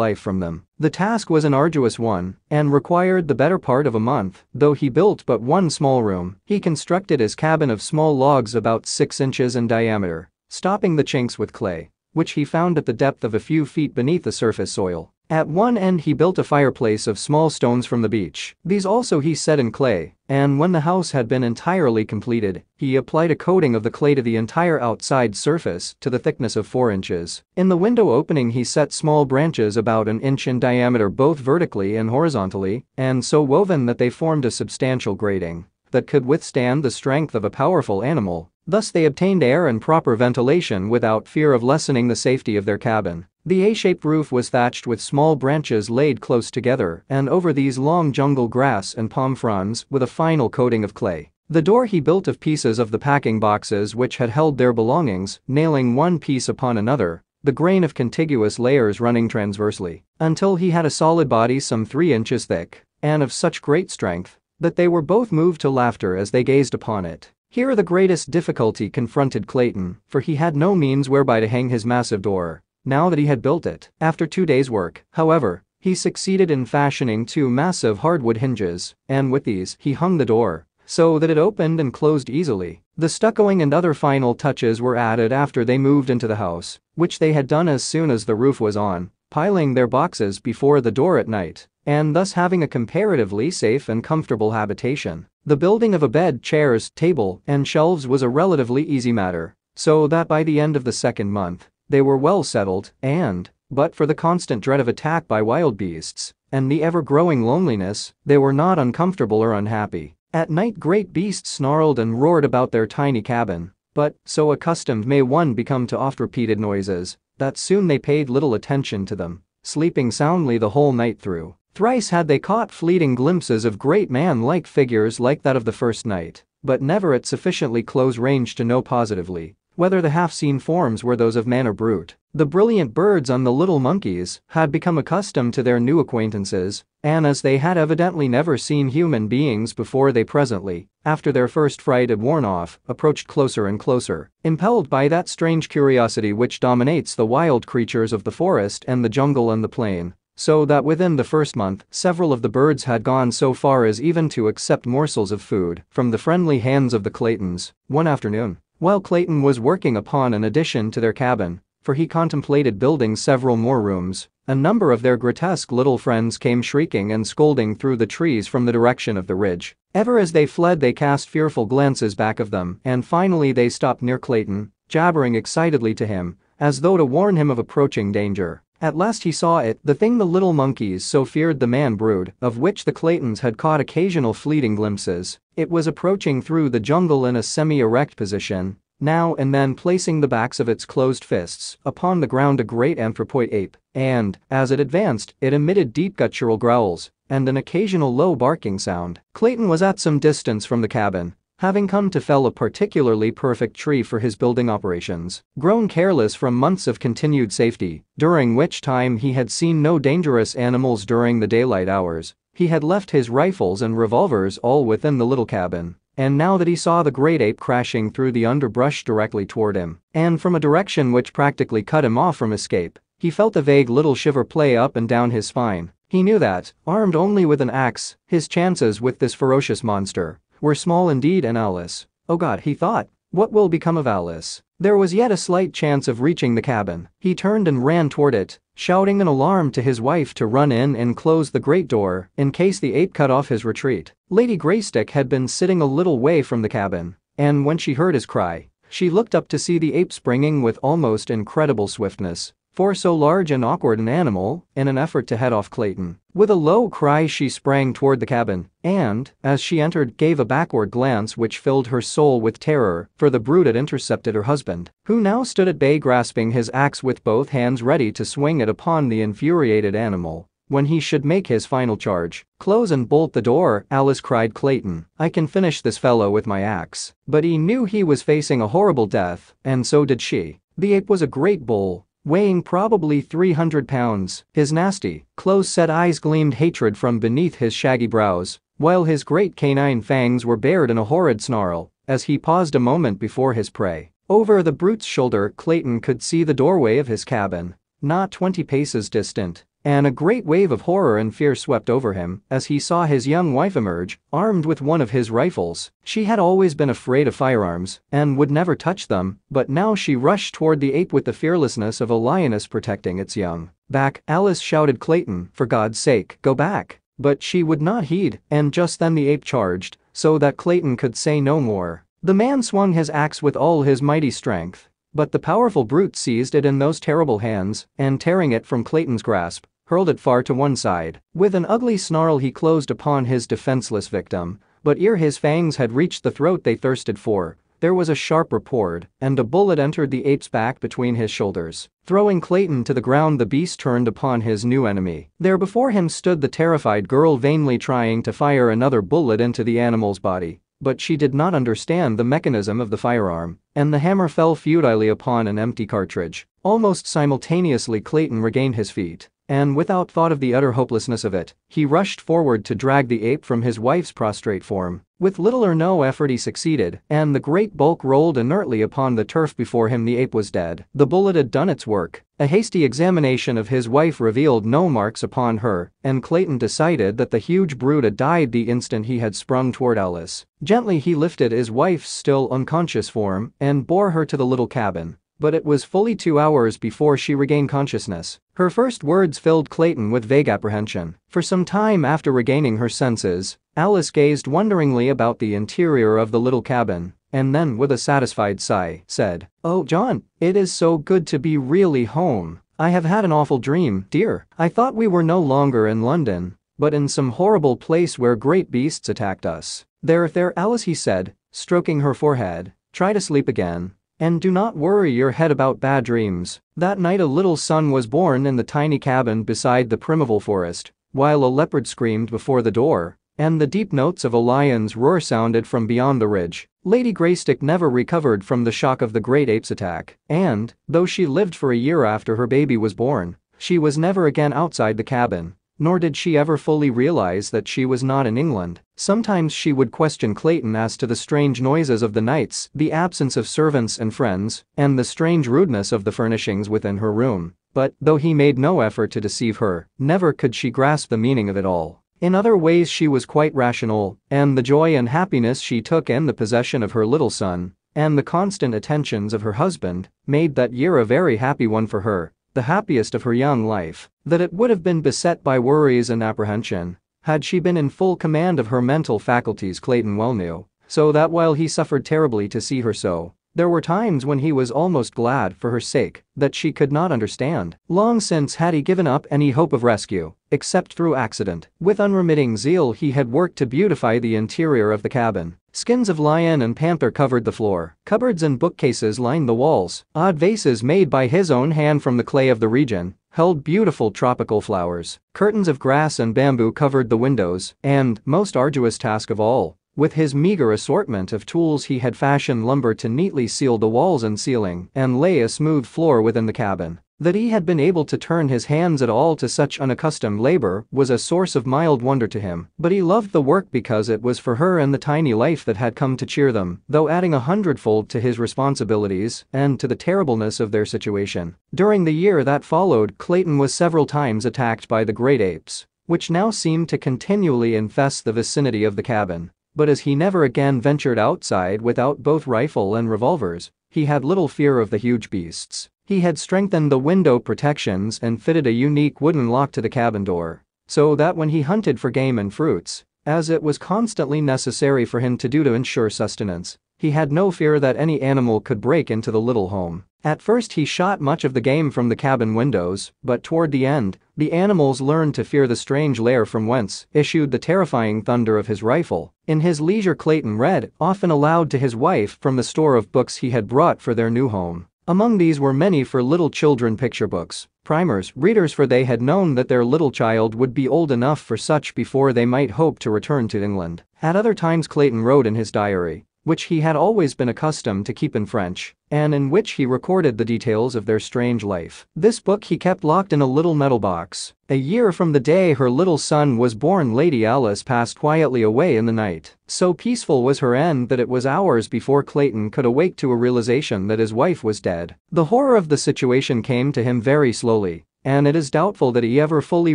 life from them. The task was an arduous one and required the better part of a month. Though he built but one small room, he constructed his cabin of small logs about 6 inches in diameter, stopping the chinks with clay, which he found at the depth of a few feet beneath the surface soil. At one end he built a fireplace of small stones from the beach. These also he set in clay, and when the house had been entirely completed, he applied a coating of the clay to the entire outside surface to the thickness of 4 inches. In the window opening he set small branches about an inch in diameter both vertically and horizontally, and so woven that they formed a substantial grating that could withstand the strength of a powerful animal. Thus they obtained air and proper ventilation without fear of lessening the safety of their cabin. The A-shaped roof was thatched with small branches laid close together, and over these long jungle grass and palm fronds with a final coating of clay. The door he built of pieces of the packing boxes which had held their belongings, nailing one piece upon another, the grain of contiguous layers running transversely, until he had a solid body some 3 inches thick, and of such great strength that they were both moved to laughter as they gazed upon it. Here the greatest difficulty confronted Clayton, for he had no means whereby to hang his massive door, now that he had built it. After 2 days' work, however, he succeeded in fashioning 2 massive hardwood hinges, and with these he hung the door, so that it opened and closed easily. The stuccoing and other final touches were added after they moved into the house, which they had done as soon as the roof was on, piling their boxes before the door at night, and thus having a comparatively safe and comfortable habitation. The building of a bed, chairs, table, and shelves was a relatively easy matter, so that by the end of the 2nd month, they were well settled and, but for the constant dread of attack by wild beasts and the ever-growing loneliness, they were not uncomfortable or unhappy. At night great beasts snarled and roared about their tiny cabin, but so accustomed may one become to oft-repeated noises that soon they paid little attention to them, sleeping soundly the whole night through. Thrice had they caught fleeting glimpses of great man-like figures like that of the first night, but never at sufficiently close range to know positively whether the half-seen forms were those of man or brute. The brilliant birds on the little monkeys had become accustomed to their new acquaintances, and as they had evidently never seen human beings before, they presently, after their first fright had worn off, approached closer and closer, impelled by that strange curiosity which dominates the wild creatures of the forest and the jungle and the plain. So that within the 1st month, several of the birds had gone so far as even to accept morsels of food from the friendly hands of the Claytons. One afternoon, while Clayton was working upon an addition to their cabin, for he contemplated building several more rooms, a number of their grotesque little friends came shrieking and scolding through the trees from the direction of the ridge. Ever as they fled they cast fearful glances back of them, and finally they stopped near Clayton, jabbering excitedly to him, as though to warn him of approaching danger. At last he saw it, the thing the little monkeys so feared, the man brood, of which the Claytons had caught occasional fleeting glimpses. It was approaching through the jungle in a semi-erect position, now and then placing the backs of its closed fists upon the ground, a great anthropoid ape, and, as it advanced, it emitted deep guttural growls and an occasional low barking sound. Clayton was at some distance from the cabin, having come to fell a particularly perfect tree for his building operations. Grown careless from months of continued safety, during which time he had seen no dangerous animals during the daylight hours, he had left his rifles and revolvers all within the little cabin. And now that he saw the great ape crashing through the underbrush directly toward him, and from a direction which practically cut him off from escape, he felt a vague little shiver play up and down his spine. He knew that, armed only with an axe, his chances with this ferocious monster were small indeed. And Alice, oh God, he thought, what will become of Alice? There was yet a slight chance of reaching the cabin. He turned and ran toward it, shouting an alarm to his wife to run in and close the great door in case the ape cut off his retreat. Lady Greystick had been sitting a little way from the cabin, and when she heard his cry, she looked up to see the ape springing with almost incredible swiftness for so large and awkward an animal, in an effort to head off Clayton. With a low cry she sprang toward the cabin, and, as she entered, gave a backward glance which filled her soul with terror, for the brute had intercepted her husband, who now stood at bay grasping his axe with both hands ready to swing it upon the infuriated animal when he should make his final charge. "Close and bolt the door," Alice cried. "Clayton, I can finish this fellow with my axe." But he knew he was facing a horrible death, and so did she. The ape was a great bull, weighing probably 300 pounds. His nasty, close-set eyes gleamed hatred from beneath his shaggy brows, while his great canine fangs were bared in a horrid snarl as he paused a moment before his prey. Over the brute's shoulder Clayton could see the doorway of his cabin, not 20 paces distant, and a great wave of horror and fear swept over him as he saw his young wife emerge, armed with one of his rifles. She had always been afraid of firearms and would never touch them, but now she rushed toward the ape with the fearlessness of a lioness protecting its young. "Back," Alice shouted. "Clayton, for God's sake, go back." But she would not heed, and just then the ape charged, so that Clayton could say no more. The man swung his axe with all his mighty strength, but the powerful brute seized it in those terrible hands and, tearing it from Clayton's grasp, hurled it far to one side. With an ugly snarl he closed upon his defenseless victim, but ere his fangs had reached the throat they thirsted for, there was a sharp report, and a bullet entered the ape's back between his shoulders. Throwing Clayton to the ground, the beast turned upon his new enemy. There before him stood the terrified girl, vainly trying to fire another bullet into the animal's body. But she did not understand the mechanism of the firearm, and the hammer fell futilely upon an empty cartridge. Almost simultaneously Clayton regained his feet, and without thought of the utter hopelessness of it, he rushed forward to drag the ape from his wife's prostrate form. With little or no effort he succeeded, and the great bulk rolled inertly upon the turf before him. The ape was dead. The bullet had done its work. A hasty examination of his wife revealed no marks upon her, and Clayton decided that the huge brute had died the instant he had sprung toward Alice. Gently he lifted his wife's still unconscious form and bore her to the little cabin. But it was fully 2 hours before she regained consciousness. Her first words filled Clayton with vague apprehension. For some time after regaining her senses, Alice gazed wonderingly about the interior of the little cabin, and then with a satisfied sigh, said, "Oh, John, it is so good to be really home. I have had an awful dream, dear. I thought we were no longer in London, but in some horrible place where great beasts attacked us." There, Alice," he said, stroking her forehead, "try to sleep again. And do not worry your head about bad dreams." That night a little son was born in the tiny cabin beside the primeval forest, while a leopard screamed before the door, and the deep notes of a lion's roar sounded from beyond the ridge. Lady Greystick never recovered from the shock of the great ape's attack, and, though she lived for a year after her baby was born, she was never again outside the cabin. Nor did she ever fully realize that she was not in England. Sometimes she would question Clayton as to the strange noises of the nights, the absence of servants and friends, and the strange rudeness of the furnishings within her room. But, though he made no effort to deceive her, never could she grasp the meaning of it all. In other ways she was quite rational, and the joy and happiness she took in the possession of her little son, and the constant attentions of her husband, made that year a very happy one for her. The happiest of her young life. That it would have been beset by worries and apprehension had she been in full command of her mental faculties, Clayton well knew, so that while he suffered terribly to see her so, there were times when he was almost glad for her sake that she could not understand. Long since had he given up any hope of rescue, except through accident. With unremitting zeal he had worked to beautify the interior of the cabin. Skins of lion and panther covered the floor. Cupboards and bookcases lined the walls. Odd vases made by his own hand from the clay of the region held beautiful tropical flowers. Curtains of grass and bamboo covered the windows, and, most arduous task of all, with his meager assortment of tools he had fashioned lumber to neatly seal the walls and ceiling and lay a smooth floor within the cabin. That he had been able to turn his hands at all to such unaccustomed labor was a source of mild wonder to him, but he loved the work because it was for her and the tiny life that had come to cheer them, though adding 100-fold to his responsibilities and to the terribleness of their situation. During the year that followed, Clayton was several times attacked by the great apes, which now seemed to continually infest the vicinity of the cabin. But as he never again ventured outside without both rifle and revolvers, he had little fear of the huge beasts. He had strengthened the window protections and fitted a unique wooden lock to the cabin door, so that when he hunted for game and fruits, as it was constantly necessary for him to do to ensure sustenance, he had no fear that any animal could break into the little home. At first he shot much of the game from the cabin windows, but toward the end, the animals learned to fear the strange lair from whence issued the terrifying thunder of his rifle. In his leisure Clayton read, often aloud to his wife, from the store of books he had brought for their new home. Among these were many for little children picture books, primers, readers, for they had known that their little child would be old enough for such before they might hope to return to England. At other times Clayton wrote in his diary, which he had always been accustomed to keep in French, and in which he recorded the details of their strange life. This book he kept locked in a little metal box. A year from the day her little son was born, Lady Alice passed quietly away in the night. So peaceful was her end that it was hours before Clayton could awake to a realization that his wife was dead. The horror of the situation came to him very slowly, and it is doubtful that he ever fully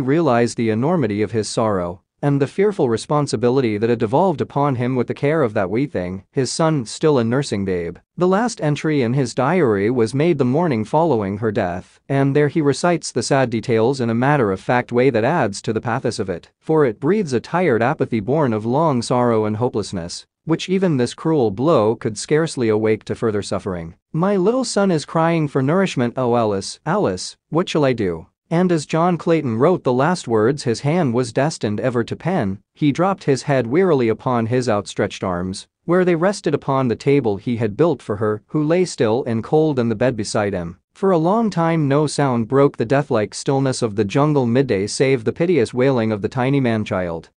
realized the enormity of his sorrow and the fearful responsibility that had devolved upon him with the care of that wee thing, his son, still a nursing babe. The last entry in his diary was made the morning following her death, and there he recites the sad details in a matter-of-fact way that adds to the pathos of it, for it breathes a tired apathy born of long sorrow and hopelessness, which even this cruel blow could scarcely awake to further suffering. "My little son is crying for nourishment. Oh, Alice, Alice, what shall I do?" And as John Clayton wrote the last words his hand was destined ever to pen, he dropped his head wearily upon his outstretched arms, where they rested upon the table he had built for her, who lay still and cold in the bed beside him. For a long time no sound broke the deathlike stillness of the jungle midday save the piteous wailing of the tiny man-child.